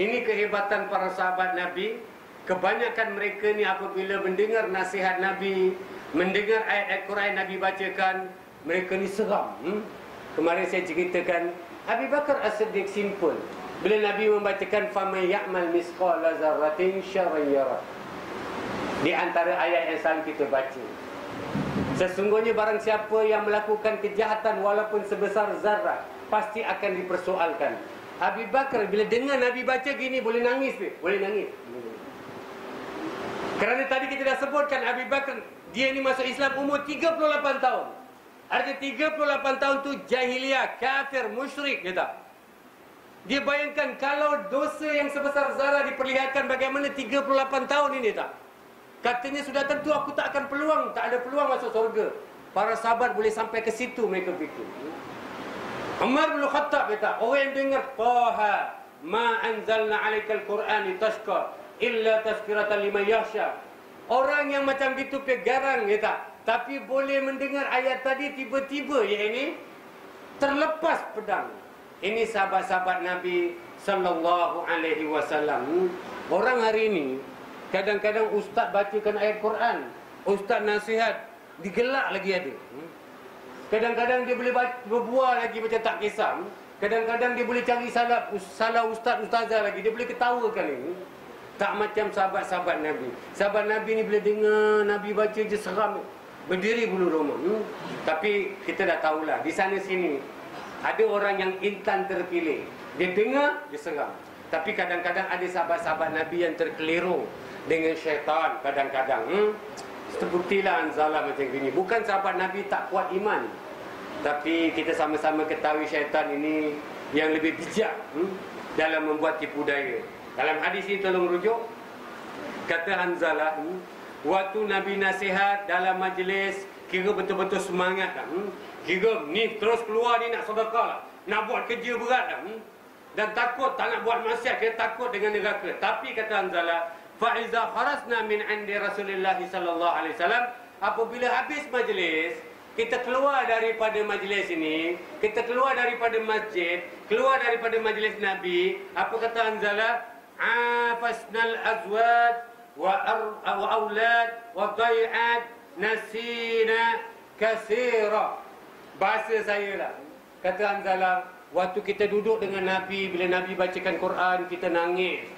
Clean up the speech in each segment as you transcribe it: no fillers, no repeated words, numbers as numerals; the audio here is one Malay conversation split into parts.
Ini kehebatan para sahabat Nabi. Kebanyakan mereka ni apabila mendengar nasihat Nabi, mendengar ayat-ayat Quran Nabi bacakan, mereka ni seram. Kemarin saya ceritakan Abu Bakar As-Siddiq simple. Bila Nabi membacakan faman ya'mal misqala zarratin syarran yara, di antara ayat yang selalu kita baca, sesungguhnya barang siapa yang melakukan kejahatan walaupun sebesar zarah, pasti akan dipersoalkan. Abu Bakar bila dengar Nabi baca gini boleh nangis dia, boleh nangis. Kerana tadi kita dah sebutkan Abu Bakar, dia ni masuk Islam umur 38 tahun. Artinya 38 tahun tu jahiliah, kafir, musyrik, dia tak. Dia bayangkan kalau dosa yang sebesar zarah diperlihatkan, bagaimana 38 tahun ini, tak. Katanya sudah tentu aku tak akan peluang, tak ada peluang masuk surga. Para sahabat boleh sampai ke situ mereka fikir. Umar bin Khattab kata, orang yang dengar Taha ma anzalna 'alaikal Qur'an litashqa illa tazkiratan liman yakhsha. Orang yang macam gitu garang kata, tapi boleh mendengar ayat tadi tiba-tiba ya ini terlepas pedang. Ini sahabat-sahabat Nabi sallallahu alaihi wasallam. Orang hari ini kadang-kadang ustaz bacakan ayat Quran, ustaz nasihat, digelak lagi ada. Kadang-kadang dia boleh berbual lagi macam tak kisah. Kadang-kadang dia boleh cari salah ustaz, ustazah lagi. Dia boleh ketawakan ini. Tak macam sahabat-sahabat Nabi. Sahabat Nabi ni bila dengar Nabi baca je seram, berdiri bulu roma. Tapi kita dah tahulah, di sana sini ada orang yang intan terpilih. Dia dengar, dia seram. Tapi kadang-kadang ada sahabat-sahabat Nabi yang terkeliru dengan syaitan kadang-kadang. Terbuktilah Anzalah macam gini. Bukan sahabat Nabi tak kuat iman, tapi kita sama-sama ketahui syaitan ini yang lebih bijak dalam membuat tipu daya. Dalam hadis ini tolong rujuk. Kata Anzalah, waktu Nabi nasihat dalam majlis, kira betul-betul semangat dah. Kira ni terus keluar ni nak sedekah lah, nak buat kerja berat dah. Dan takut tak nak buat maksiat, dia takut dengan neraka. Tapi kata Anzalah, fa'iza kharasna min 'indi Rasulillah sallallahu alaihi wasallam, apabila habis majlis, kita keluar daripada majlis ini, kita keluar daripada masjid, keluar daripada majlis Nabi, apa kata Anzalah? Afasnal azwaj wa aulad wa dai'at nasina katsira. Bahasa saya lah. Kata Anzalah, waktu kita duduk dengan Nabi, bila Nabi bacakan Quran, kita nangis.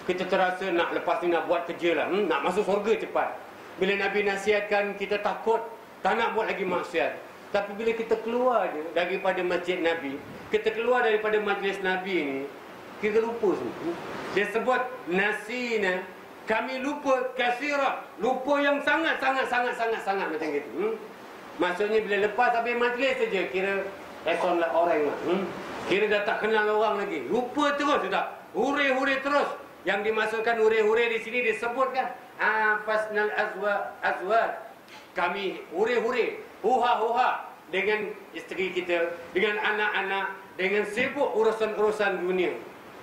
Kita terasa nak lepas ni nak buat kerja lah, nak masuk surga cepat. Bila Nabi nasihatkan, kita takut, tak nak buat lagi maksiat. Tapi bila kita keluar je daripada masjid Nabi, kita keluar daripada majlis Nabi ni, kita lupa semua. Dia sebut nasina, kami lupa kasira, lupa yang sangat macam gitu. Maksudnya bila lepas habis majlis saja, kira eson lah orang lah. Kira dah tak kenal orang lagi. Lupa terus sudah. Hure-hure terus. Yang dimasukkan hure-hure di sini disebutkan afasnal azwaj. Kami hure-hure, huha-huha dengan isteri kita, dengan anak-anak, dengan sibuk urusan-urusan dunia.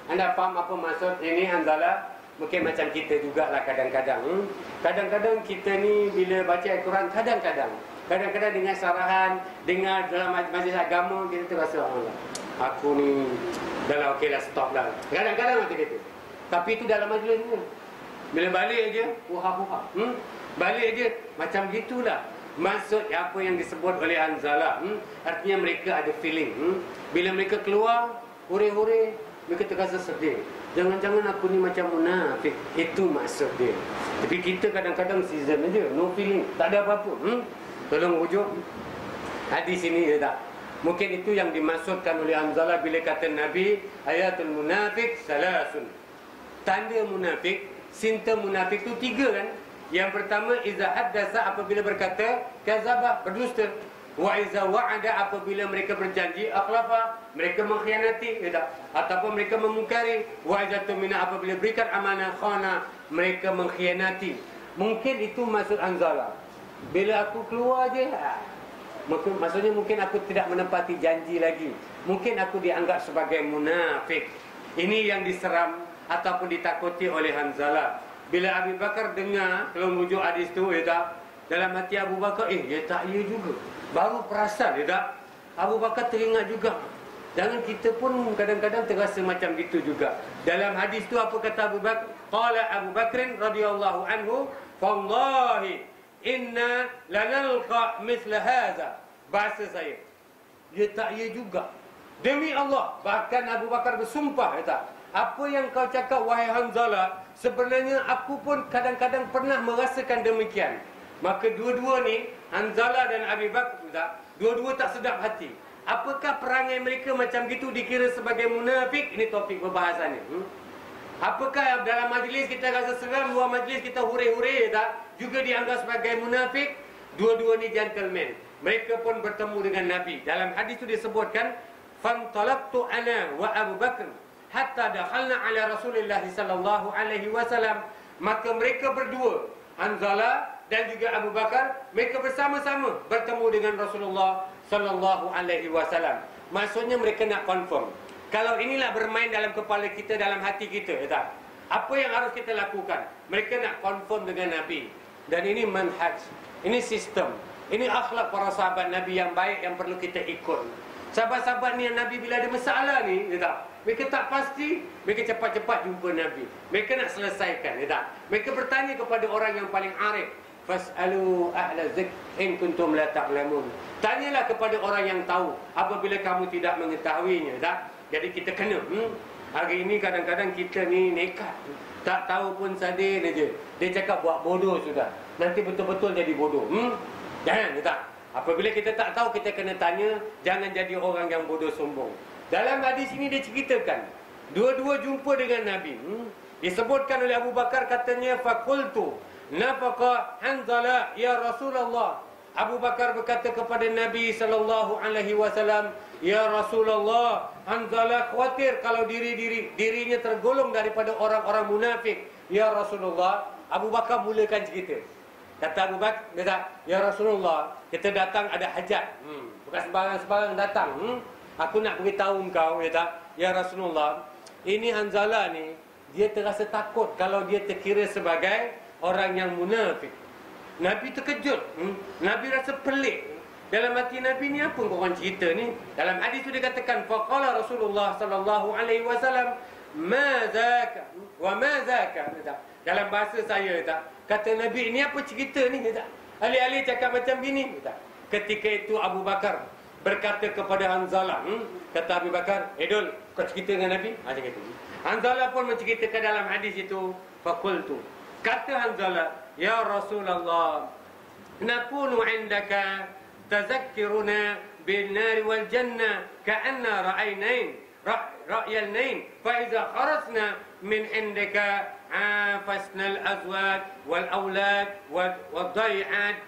Anda faham apa maksud ini Anzalah? Mungkin macam kita jugalah kadang-kadang. Kadang-kadang kita ni bila baca Al-Quran, kadang-kadang dengan sarahan, dengar dalam majlis agama, kita terasa Allah, aku ni dah lah, okey lah, stop lah. Kadang-kadang macam itu. Tapi itu dalam majlis ni. Bila balik je, huha-huha. Balik je, macam gitulah. Maksud apa yang disebut oleh Anzalah. Artinya mereka ada feeling. Bila mereka keluar, hure-hure, mereka terasa sedih. Jangan-jangan aku ni macam munafik. Itu maksud dia. Tapi kita kadang-kadang season aja, no feeling, tak ada apa-apa. Tolong rujuk hadis ini ya tak? Mungkin itu yang dimaksudkan oleh Anzalah bila kata Nabi, ayatul munafik salasun. Tanda munafik, simptom munafik itu 3 kan? Yang pertama, iza haddasa, apabila berkata, kazabah, berdusta. Wa iza wa'ada, apabila mereka berjanji, akhlafa, mereka mengkhianati, ya tak? Ataupun mereka memungkari. Wa iza tumina, apabila berikan amanah, khana, mereka mengkhianati. Mungkin itu maksud Anzalah. Bila aku keluar je, maksudnya mungkin aku tidak menepati janji lagi. Mungkin aku dianggap sebagai munafik. Ini yang diseram ataupun ditakuti oleh Anzalah. Bila Abu Bakar dengar, kalau merujuk hadis tu, ya tak? Dalam hati Abu Bakar, ya tak, ya juga. Baru perasan, ya tak? Abu Bakar teringat juga. Jangan kita pun kadang-kadang terasa macam gitu juga. Dalam hadis tu apa kata Abu Bakar? Qala Abu Bakr radhiyallahu anhu, "Wallahi inna lanalqa mithla hadza." Bahasa saya. Dia tak ya juga. Demi Allah, bahkan Abu Bakar bersumpah kata, "Apa yang kau cakap wahai Hanzalah, sebenarnya aku pun kadang-kadang pernah merasakan demikian." Maka dua-dua ni, Hanzalah dan Abu Bakar, dua-dua tak sedap hati. Apakah perangai mereka macam gitu dikira sebagai munafik? Ini topik perbahasannya. Apakah dalam majlis kita rasa seram, luar majlis kita hureh-hureh tak? Juga dianggap sebagai munafik? Dua-dua ni gentleman. Mereka pun bertemu dengan Nabi. Dalam hadis itu disebutkan, "Fantalaqtu ana wa Abu Bakr hatta dakhalna ala Rasulillah sallallahu alaihi wasallam." Maka mereka berdua, Hanzalah dan juga Abu Bakar, mereka bersama-sama bertemu dengan Rasulullah sallallahu alaihi wasallam. Maksudnya mereka nak confirm. Kalau inilah bermain dalam kepala kita, dalam hati kita, ya tak? Apa yang harus kita lakukan? Mereka nak confirm dengan Nabi. Dan ini manhaj, ini sistem, ini akhlak para sahabat Nabi yang baik yang perlu kita ikut. Sahabat-sahabat ni yang Nabi bila ada masalah ni, ya tak? Mereka tak pasti, mereka cepat-cepat jumpa Nabi. Mereka nak selesaikan, ya tak? Mereka bertanya kepada orang yang paling arif. Fas'alu ahla zikr in kuntum la ta'lamun. Tanyalah kepada orang yang tahu apabila kamu tidak mengetahuinya, tak? Jadi kita kena. Hari ini kadang-kadang kita ni nekat. Tak tahu pun sadir aja. Dia cakap buat bodoh sudah. Nanti betul-betul jadi bodoh. Jangan, tak? Apabila kita tak tahu, kita kena tanya. Jangan jadi orang yang bodoh sombong. Dalam hadis ini dia ceritakan, dua-dua jumpa dengan Nabi. Disebutkan oleh Abu Bakar, katanya, "Faqultu nafaqa Hanzalah ya Rasulullah." Abu Bakar berkata kepada Nabi sallallahu alaihi wasallam, "Ya Rasulullah, Hanzalah khawatir kalau dirinya tergolong daripada orang-orang munafik. Ya Rasulullah." Abu Bakar mulakan cerita. Kata Abu Bakar, kata, "Ya Rasulullah, kita datang ada hajat. Bukan sembarang-sembarang datang. Aku nak beritahu engkau, ya Rasulullah, ini Hanzalah ni, dia terasa takut kalau dia terkira sebagai orang yang munafik." Nabi terkejut. Nabi rasa pelik. Dalam hati Nabi ni, apa korang cerita ni? Dalam hadis tu dia katakan, faqala Rasulullah sallallahu alaihi wasallam, "Ma zaka wa ma zaka." Dalam bahasa saya, kata Nabi, "Ini apa cerita ni?" Alih-alih cakap macam gini. Ketika itu Abu Bakar berkata kepada Hanzalah, kata Abu Bakar, "Dul, kau cerita dengan Nabi?" Macam itu. Hanzalah pun menceritakan dalam hadis itu, faqultu. Kata Hanzalah, "Ya Rasulullah, nakunu indaka tazakkiruna bin nar wal jannah ka'anna ra'yalnain fa idza kharajna min indaka afasna al azwaj wal aulad wad dai'at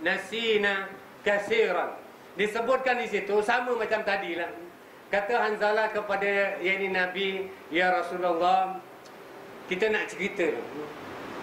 nasina kaseeran." Disebutkan di situ sama macam tadilah. Kata Hanzalah kepada yakni Nabi, "Ya Rasulullah, kita nak cerita.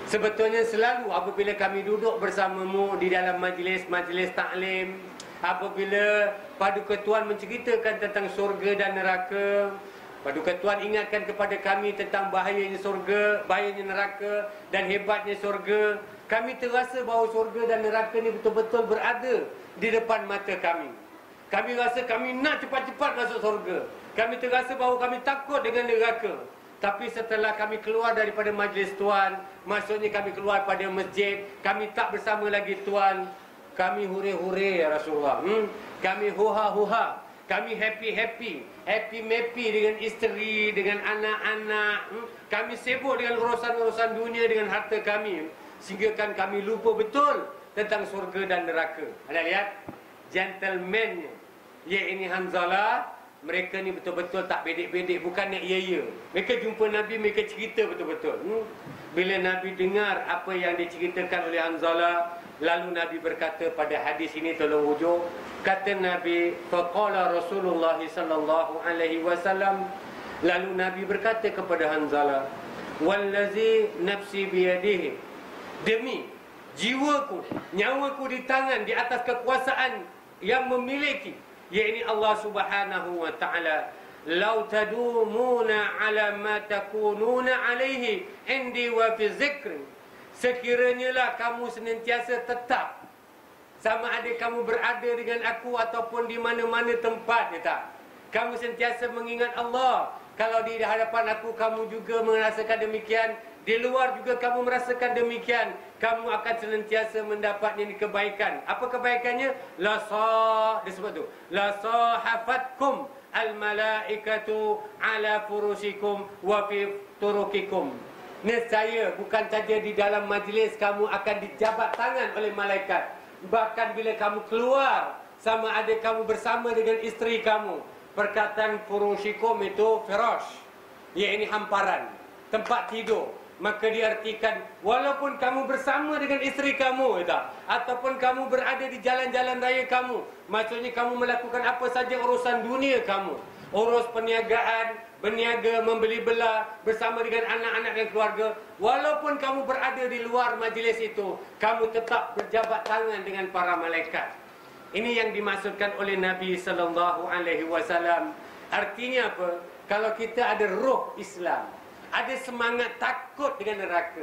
Sebetulnya selalu apabila kami duduk bersamamu di dalam majlis taklim, apabila Paduka Tuan menceritakan tentang surga dan neraka, Paduka Tuan ingatkan kepada kami tentang bahayanya surga, bahayanya neraka dan hebatnya surga, kami terasa bahawa surga dan neraka ni betul-betul berada di depan mata kami. Kami rasa kami nak cepat-cepat masuk surga. Kami terasa bahawa kami takut dengan neraka. Tapi setelah kami keluar daripada majlis Tuan, maksudnya kami keluar pada masjid, kami tak bersama lagi Tuan, kami hure-hure ya Rasulullah. Kami huha-huha, kami happy-happy dengan isteri, dengan anak-anak. Kami sibuk dengan urusan-urusan dunia, dengan harta kami, sehingga kan kami lupa betul tentang surga dan neraka." Anda lihat gentleman-nya, iaitu Hanzalah. Mereka ni betul-betul tak bedek-bedek, bukan nak ya-ya. Mereka jumpa Nabi, mereka cerita betul-betul. Bila Nabi dengar apa yang diceritakan oleh Hanzalah, lalu Nabi berkata pada hadis ini, tolong hujung. Kata Nabi, faqala Rasulullah sallallahu alaihi wasallam, lalu Nabi berkata kepada Hanzalah, "Wallazi nafsi biyadihi." Demi jiwaku, nyawaku di tangan, di atas kekuasaan yang memiliki, yakni Allah Subhanahu wa taala, "Lau tadumuna ala ma takununa alaihi indi wa fi zikri." Sekiranya lah kamu senantiasa tetap, sama ada kamu berada dengan aku ataupun di mana-mana tempat, ya tak? Kamu sentiasa mengingat Allah. Kalau di hadapan aku kamu juga merasakan demikian, di luar juga kamu merasakan demikian, kamu akan senantiasa mendapat ini kebaikan. Apa kebaikannya? Disebut tu. La sahafatkum al malaikatu ala furusikum wa fi turukikum. Nescaya bukan saja di dalam majlis kamu akan dijabat tangan oleh malaikat, bahkan bila kamu keluar, sama ada kamu bersama dengan isteri kamu. Perkataan furushikum itu firash, iaitu hamparan, tempat tidur. Maka diartikan walaupun kamu bersama dengan isteri kamu, ataupun kamu berada di jalan-jalan raya kamu, maksudnya kamu melakukan apa saja urusan dunia kamu, urus perniagaan, berniaga, membeli belah bersama dengan anak-anak dan keluarga, walaupun kamu berada di luar majlis itu, kamu tetap berjabat tangan dengan para malaikat. Ini yang dimaksudkan oleh Nabi sallallahu alaihi wasallam. Artinya apa? Kalau kita ada roh Islam, ada semangat takut dengan neraka,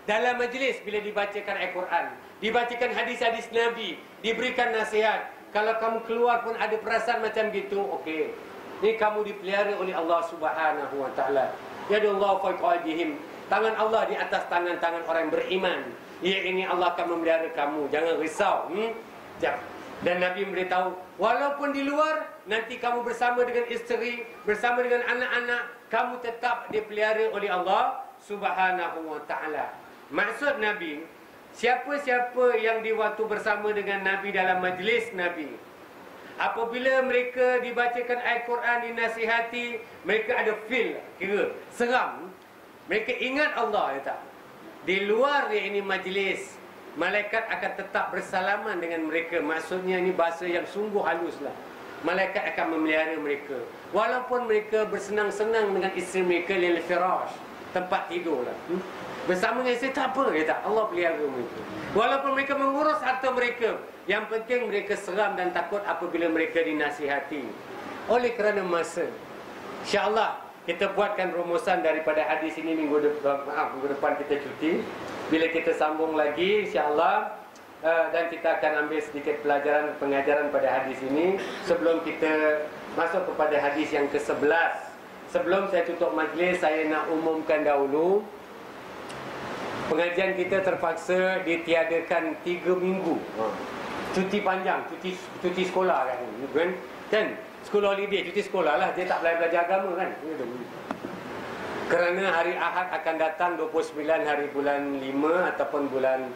dalam majlis bila dibacakan Al-Quran, dibacakan hadis-hadis Nabi, diberikan nasihat, kalau kamu keluar pun ada perasaan macam gitu, okey, ini kamu dipelihara oleh Allah Subhanahu wa taala. Yadullahu fawqa aydihim, tangan Allah di atas tangan-tangan orang beriman. Ya, ini Allah akan memelihara kamu, jangan risau. Dan Nabi memberitahu, walaupun di luar nanti kamu bersama dengan isteri, bersama dengan anak-anak, kamu tetap dipelihara oleh Allah Subhanahu wa taala. Maksud Nabi, siapa-siapa yang di waktu bersama dengan Nabi dalam majlis Nabi, apabila mereka dibacakan Al-Quran, dinasihati, mereka ada feel, kira seram, mereka ingat Allah, di luar ini majlis, malaikat akan tetap bersalaman dengan mereka. Maksudnya ini bahasa yang sungguh haluslah. Malaikat akan memelihara mereka, walaupun mereka bersenang-senang dengan isteri mereka lil firash, tempat tidur lah. Bersama dengan isteri tak apa, Allah pelihara mereka. Walaupun mereka mengurus harta mereka, yang penting mereka seram dan takut apabila mereka dinasihati. Oleh kerana masa, insya-Allah kita buatkan rumusan daripada hadis ini minggu depan kita cuti. Bila kita sambung lagi, insya-Allah, dan kita akan ambil sedikit pelajaran pengajaran pada hadis ini sebelum kita masuk kepada hadis yang ke-11. Sebelum saya tutup majlis, saya nak umumkan dahulu, pengajian kita terpaksa ditiadakan 3 minggu. Cuti panjang, cuti sekolah kan? Sekolah holiday, cuti sekolah lah. Dia tak belajar agama kan? Kerana hari Ahad akan datang 29 hari bulan 5 ataupun bulan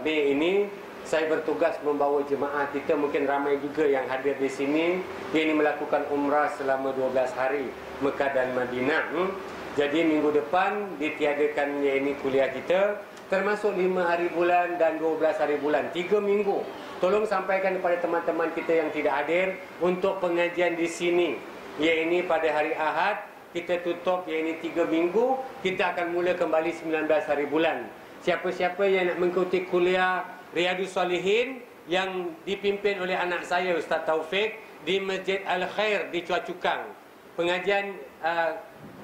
Mei ini, saya bertugas membawa jemaah kita, mungkin ramai juga yang hadir di sini, ini melakukan umrah selama 12 hari Mekah dan Madinah. Jadi minggu depan ditiadakan ini kuliah kita, termasuk 5 hari bulan dan 12 hari bulan, 3 minggu. Tolong sampaikan kepada teman-teman kita yang tidak hadir untuk pengajian di sini. Ini pada hari Ahad kita tutup, ini 3 minggu. Kita akan mula kembali 19 hari bulan. Siapa-siapa yang nak mengikuti kuliah Riyadhus Salihin yang dipimpin oleh anak saya Ustaz Taufik di Masjid Al-Khair di Chua Chu Kang, pengajian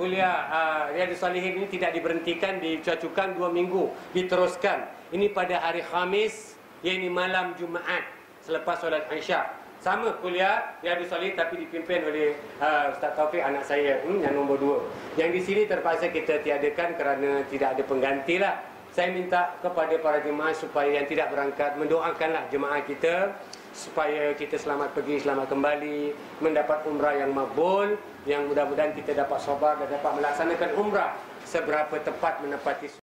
kuliah Riyadhus Salihin ini tidak diberhentikan di Chua Chu Kang, 2 minggu diteruskan. Ini pada hari Khamis, iaitu malam Jumaat selepas solat Isyak. Sama kuliah Riyadhus Salihin tapi dipimpin oleh Ustaz Taufik, anak saya yang nombor 2. Yang di sini terpaksa kita tiadakan kerana tidak ada pengganti lah. Saya minta kepada para jemaah supaya yang tidak berangkat mendoakanlah jemaah kita supaya kita selamat pergi, selamat kembali, mendapat umrah yang makbul, yang mudah-mudahan kita dapat sabar dan dapat melaksanakan umrah seberapa tepat menepati